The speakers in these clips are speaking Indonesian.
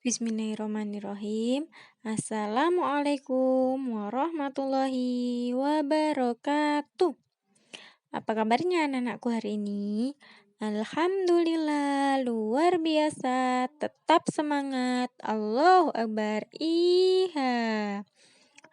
Bismillahirrahmanirrahim. Assalamualaikum warahmatullahi wabarakatuh. Apa kabarnya anak-anakku hari ini? Alhamdulillah, luar biasa. Tetap semangat. Allahu Akbar. Iha.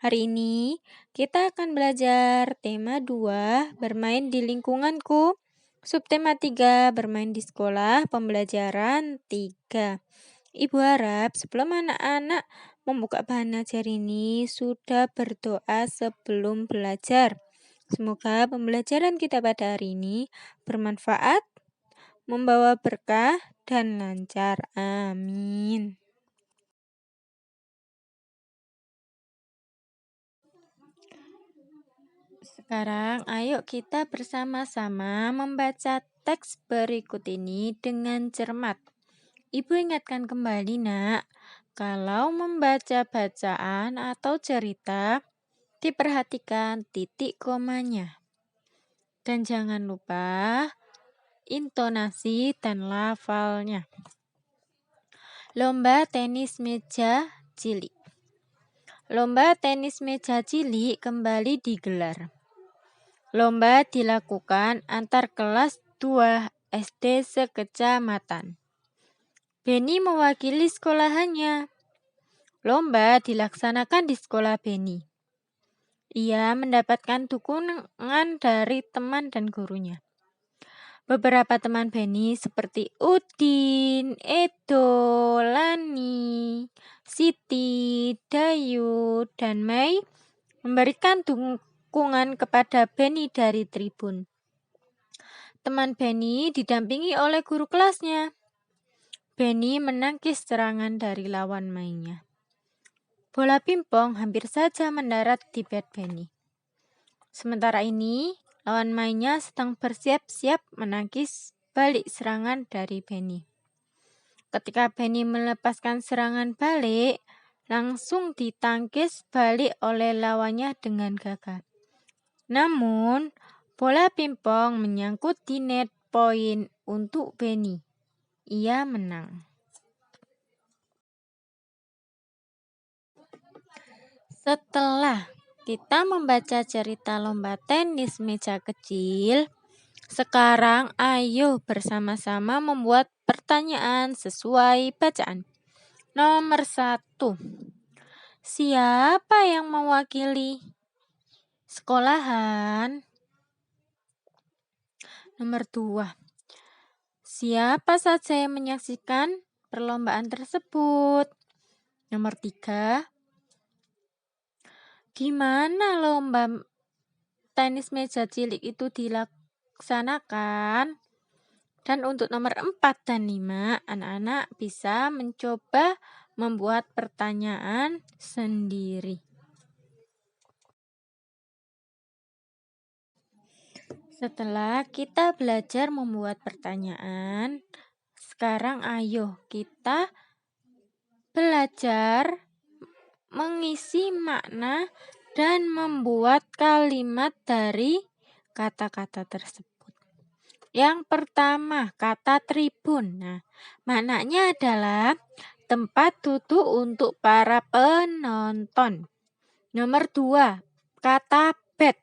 Hari ini kita akan belajar tema 2, bermain di lingkunganku. Subtema 3, bermain di sekolah, pembelajaran 3. Ibu harap sebelum anak-anak membuka bahan ajar ini sudah berdoa sebelum belajar. Semoga pembelajaran kita pada hari ini bermanfaat, membawa berkah, dan lancar. Amin. Sekarang ayo kita bersama-sama membaca teks berikut ini dengan cermat. Ibu ingatkan kembali, Nak, kalau membaca bacaan atau cerita, diperhatikan titik komanya. Dan jangan lupa intonasi dan lafalnya. Lomba tenis meja cilik. Lomba tenis meja cilik kembali digelar. Lomba dilakukan antar kelas 2 SD sekecamatan. Beni mewakili sekolahannya. Lomba dilaksanakan di sekolah Beni. Ia mendapatkan dukungan dari teman dan gurunya. Beberapa teman Beni seperti Udin, Edo, Lani, Siti, Dayu, dan Mei memberikan dukungan kepada Beni dari tribun. Teman Beni didampingi oleh guru kelasnya. Beni menangkis serangan dari lawan mainnya. Bola pingpong hampir saja mendarat di bat Beni. Sementara ini, lawan mainnya sedang bersiap-siap menangkis balik serangan dari Beni. Ketika Beni melepaskan serangan balik, langsung ditangkis balik oleh lawannya dengan gagah. Namun, bola pingpong menyangkut di net poin untuk Beni. Ia menang. Setelah kita membaca cerita lomba tenis meja kecil, sekarang ayo bersama-sama membuat pertanyaan sesuai bacaan. Nomor 1. Siapa yang mewakili sekolahan? Nomor 2. Siapa saja yang menyaksikan perlombaan tersebut? Nomor 3. Gimana lomba tenis meja cilik itu dilaksanakan? Dan untuk nomor 4 dan 5, anak-anak bisa mencoba membuat pertanyaan sendiri. Setelah kita belajar membuat pertanyaan, sekarang ayo kita belajar mengisi makna dan membuat kalimat dari kata-kata tersebut. Yang pertama, kata tribun. Nah, maknanya adalah tempat duduk untuk para penonton. Nomor 2, kata bat.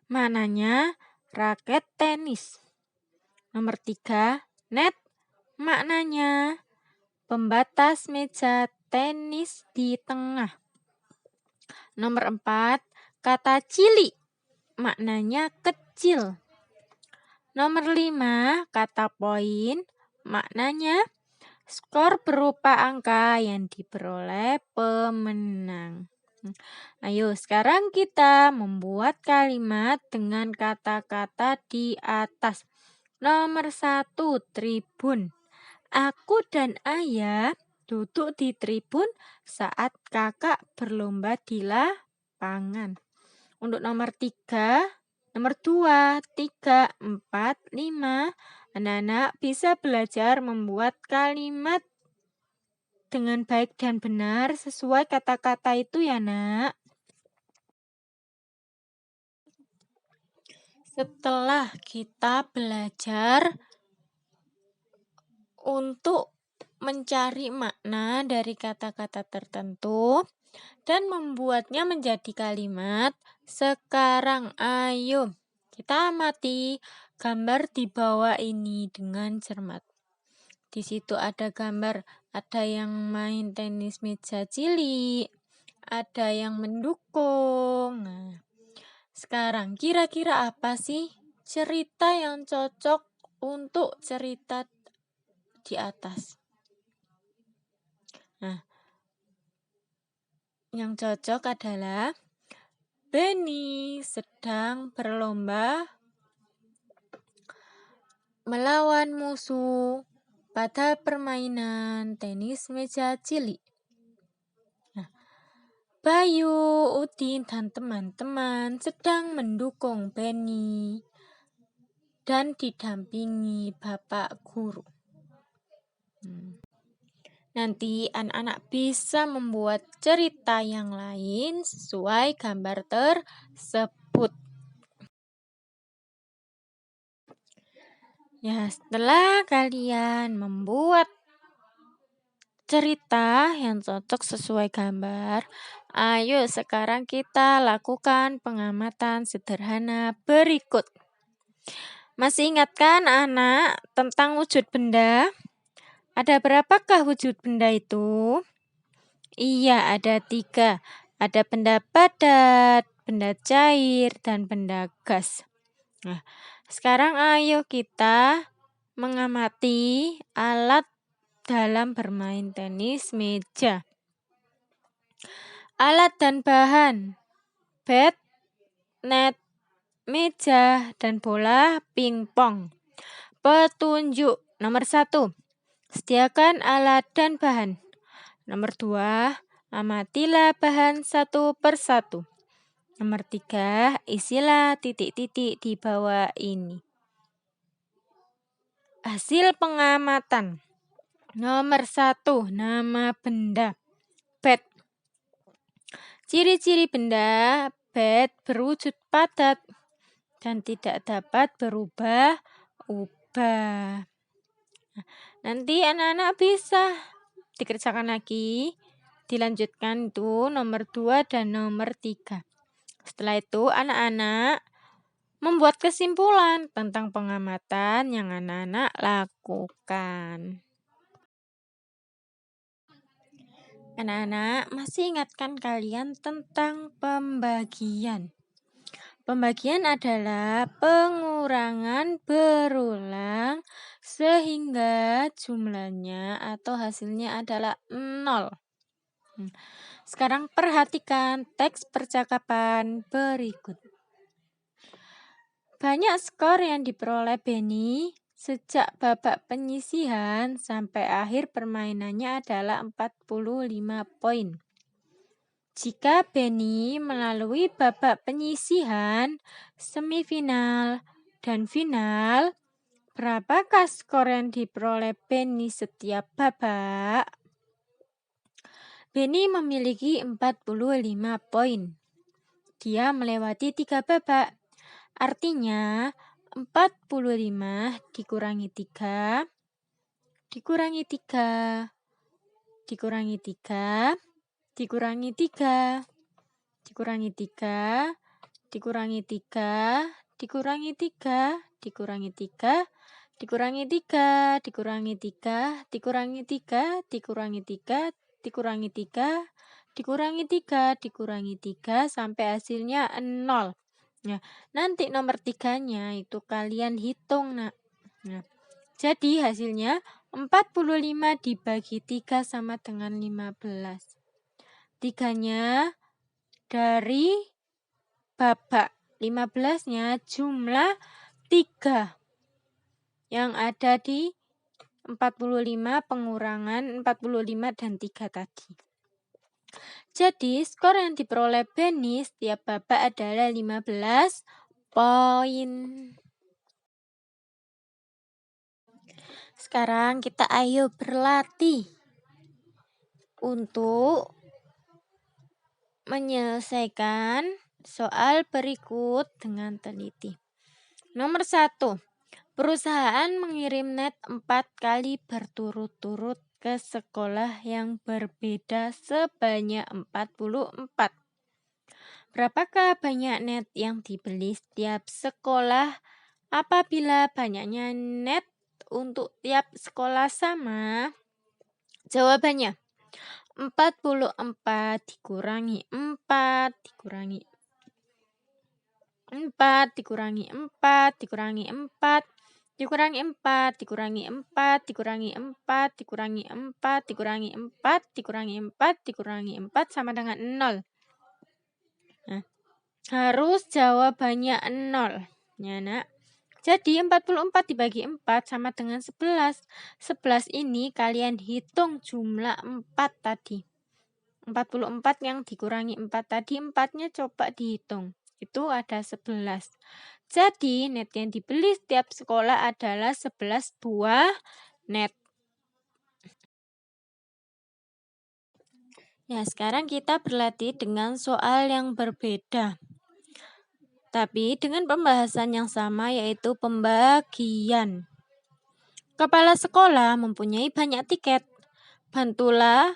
Maknanya raket tenis. Nomor 3, net. Maknanya pembatas meja tenis di tengah. Nomor 4, kata cilik. Maknanya kecil. Nomor 5, kata poin. Maknanya skor berupa angka yang diperoleh pemenang. Ayo sekarang kita membuat kalimat dengan kata-kata di atas. Nomor 1, tribun. Aku dan ayah duduk di tribun saat kakak berlomba di lapangan. Untuk nomor 3, nomor 2, 3, 4, 5, anak-anak bisa belajar membuat kalimat dengan baik dan benar sesuai kata-kata itu ya, Nak. Setelah kita belajar untuk mencari makna dari kata-kata tertentu dan membuatnya menjadi kalimat. Sekarang ayo kita amati gambar di bawah ini dengan cermat. Di situ ada gambar, ada yang main tenis meja cilik, ada yang mendukung. Nah, sekarang kira-kira apa sih cerita yang cocok untuk cerita di atas? Nah, yang cocok adalah Benny sedang berlomba melawan musuh pada permainan tenis meja cilik. Nah, Bayu, Udin, dan teman-teman sedang mendukung Benny dan didampingi Bapak Guru. Nanti anak-anak bisa membuat cerita yang lain sesuai gambar tersebut. Ya, setelah kalian membuat cerita yang cocok sesuai gambar, ayo sekarang kita lakukan pengamatan sederhana berikut. Masih ingat kan anak tentang wujud benda? Ada berapakah wujud benda itu? Iya, ada 3. Ada benda padat, benda cair, dan benda gas. Nah, sekarang ayo kita mengamati alat dalam bermain tenis meja. Alat dan bahan: bat, net, meja, dan bola pingpong. Petunjuk nomor 1. Sediakan alat dan bahan. Nomor 2. Amatilah bahan satu persatu. Nomor 3. Isilah titik-titik di bawah ini. Hasil pengamatan. Nomor 1. Nama benda. Bat. Ciri-ciri benda. Bat berwujud padat dan tidak dapat berubah-ubah. Nanti anak-anak bisa dikerjakan lagi, dilanjutkan itu nomor 2 dan nomor 3. Setelah itu anak-anak membuat kesimpulan tentang pengamatan yang anak-anak lakukan. Anak-anak masih ingatkan kalian tentang pembagian? Pembagian adalah pengurangan berulang sehingga jumlahnya atau hasilnya adalah 0. Sekarang perhatikan teks percakapan berikut. Banyak skor yang diperoleh Benny sejak babak penyisihan sampai akhir permainannya adalah 45 poin. Jika Benny melalui babak penyisihan, semifinal, dan final, berapakah skor yang diperoleh Benny setiap babak? Benny memiliki 45 poin. Dia melewati 3 babak. Artinya 45 dikurangi 3, dikurangi 3, dikurangi 3, dikurangi 3, dikurangi 3, dikurangi 3, dikurangi 3, dikurangi 3, dikurangi 3, dikurangi 3, dikurangi 3, dikurangi 3, dikurangi 3, dikurangi 3, dikurangi 3, sampai hasilnya 0. Nah, nanti nomor 3-nya itu kalian hitung, nak. Nah, jadi hasilnya 45 dibagi 3 sama dengan 15. 3-nya dari babak 15-nya jumlah 3 yang ada di 45 pengurangan 45 dan 3 tadi. Jadi skor yang diperoleh Benny setiap babak adalah 15 poin. Sekarang kita ayo berlatih untuk menyelesaikan soal berikut dengan teliti. Nomor 1. Perusahaan mengirim net 4 kali berturut-turut ke sekolah yang berbeda sebanyak 44. Berapakah banyak net yang dibeli setiap sekolah apabila banyaknya net untuk tiap sekolah sama? Jawabannya 44 dikurangi 4 dikurangi 4 dikurangi 4 dikurangi 4 dikurangi 4 dikurangi 4 dikurangi 4 dikurangi 4 dikurangi 4 dikurangi 4 dikurangi 4 sama dengan 0. Nah, harus jawabannya 0 ya nak. Jadi 44 dibagi 4 sama dengan 11. 11 ini kalian hitung jumlah 4 tadi. 44 yang dikurangi 4 tadi, 4-nya coba dihitung. Itu ada 11. Jadi net yang dibeli setiap sekolah adalah 11 buah net. Ya, sekarang kita berlatih dengan soal yang berbeda. Tapi dengan pembahasan yang sama, yaitu pembagian. Kepala sekolah mempunyai banyak tiket. Bantulah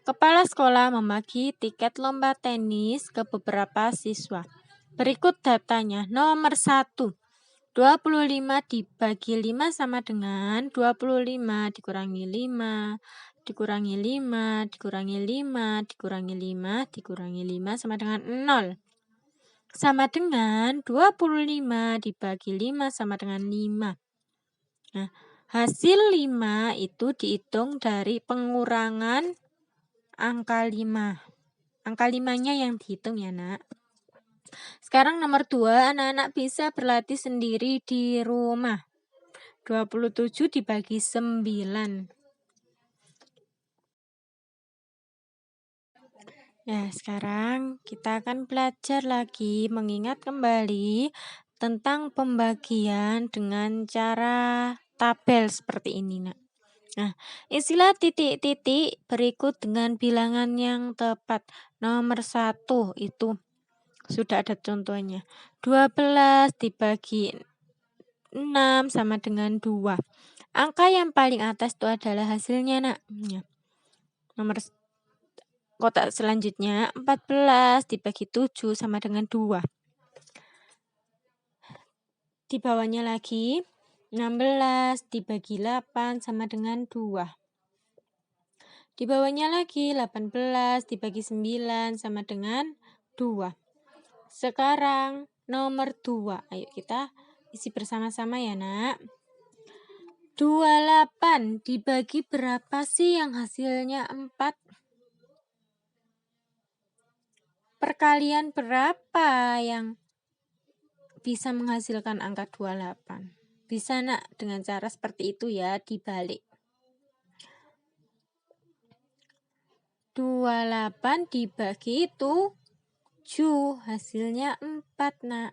kepala sekolah membagi tiket lomba tenis ke beberapa siswa. Berikut datanya. Nomor 1. 25 dibagi 5 sama dengan 25 dikurangi 5, dikurangi 5, dikurangi 5, dikurangi 5, dikurangi 5 sama dengan 0. Sama dengan 25 dibagi 5 sama dengan 5. Nah, hasil 5 itu dihitung dari pengurangan angka 5. Angka 5-nya yang dihitung ya nak. Sekarang nomor 2, anak-anak bisa berlatih sendiri di rumah. 27 dibagi 9. Ya, sekarang kita akan belajar lagi mengingat kembali tentang pembagian dengan cara tabel seperti ini, nak. Nah, isilah titik-titik berikut dengan bilangan yang tepat. Nomor 1 itu sudah ada contohnya. 12 dibagi 6 sama dengan 2. Angka yang paling atas itu adalah hasilnya, nak. Nomor kotak selanjutnya 14 dibagi 7 sama dengan 2. Di bawahnya lagi 16 dibagi 8 sama dengan 2. Di bawahnya lagi 18 dibagi 9 sama dengan 2. Sekarang nomor 2. Ayo kita isi bersama-sama ya nak. 28 dibagi berapa sih yang hasilnya 4? Perkalian berapa yang bisa menghasilkan angka 28? Bisa nak dengan cara seperti itu ya, dibalik. 28 dibagi 7 hasilnya 4 nak.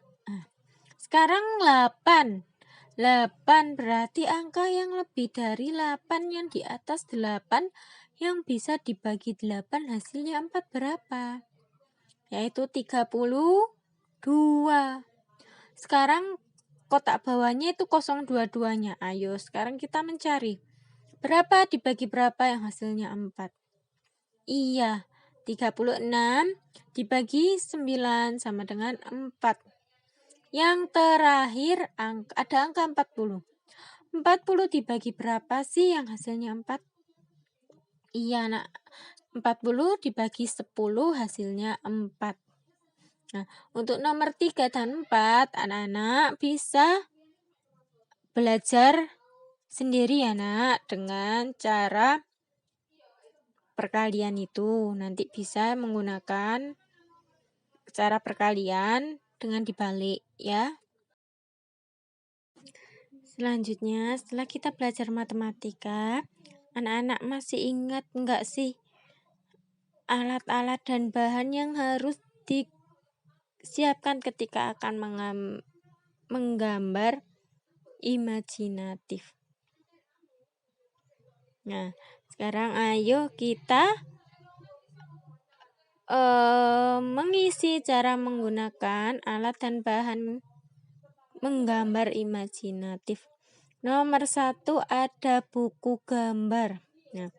Sekarang 8. 8 berarti angka yang lebih dari 8 yang di atas 8 yang bisa dibagi 8 hasilnya 4 berapa? Yaitu 32. Sekarang kotak bawahnya itu 022-nya. Ayo sekarang kita mencari. Berapa dibagi berapa yang hasilnya 4? Iya, 36 dibagi 9 sama dengan 4. Yang terakhir ada angka 40. 40 dibagi berapa sih yang hasilnya 4? Iya nak, 40 dibagi 10 hasilnya 4. Nah, untuk nomor 3 dan 4, anak-anak bisa belajar sendiri ya nak, dengan cara perkalian itu. Nanti bisa menggunakan cara perkalian dengan dibalik ya. Selanjutnya, setelah kita belajar matematika, anak-anak masih ingat enggak sih alat-alat dan bahan yang harus disiapkan ketika akan menggambar imajinatif? Nah, sekarang ayo kita mengisi cara menggunakan alat dan bahan menggambar imajinatif. Nomor 1 ada buku gambar. Nah,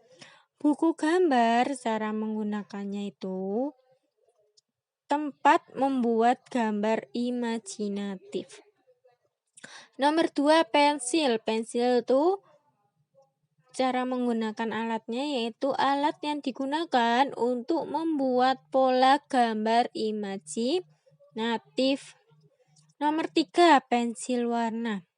Buku gambar, cara menggunakannya itu tempat membuat gambar imajinatif. Nomor 2, pensil. Pensil itu cara menggunakan alatnya yaitu alat yang digunakan untuk membuat pola gambar imajinatif. Nomor 3, pensil warna.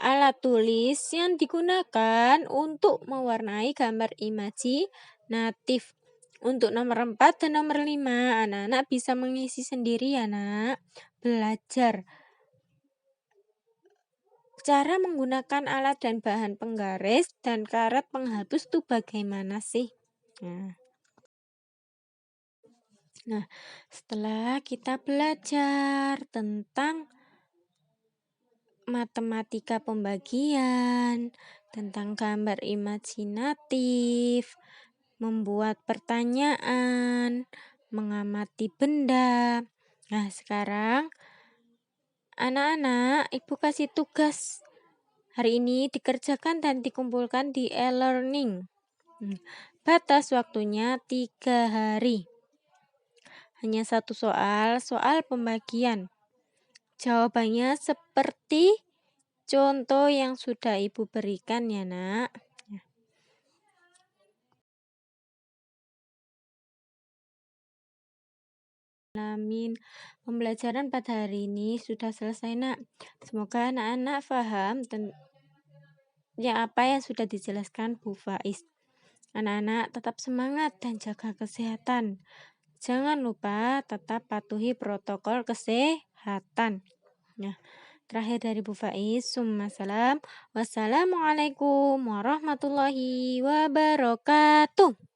Alat tulis yang digunakan untuk mewarnai gambar imajinatif. Untuk nomor 4 dan nomor 5, anak-anak bisa mengisi sendiri ya nak. Belajar cara menggunakan alat dan bahan penggaris dan karet penghapus itu bagaimana sih? Nah, setelah kita belajar tentang matematika pembagian, tentang gambar imajinatif, membuat pertanyaan, mengamati benda. Nah, sekarang anak-anak, Ibu kasih tugas hari ini dikerjakan dan dikumpulkan di e-learning. Batas waktunya 3 hari. Hanya satu soal pembagian. Jawabannya seperti contoh yang sudah Ibu berikan ya nak. Amin. Pembelajaran pada hari ini sudah selesai nak. Semoga anak-anak paham apa yang sudah dijelaskan Bu Faiz. Anak-anak tetap semangat dan jaga kesehatan. Jangan lupa tetap patuhi protokol kesehatan. Nah, terakhir dari Bu Faiz, Wassalamualaikum warahmatullahi wabarakatuh.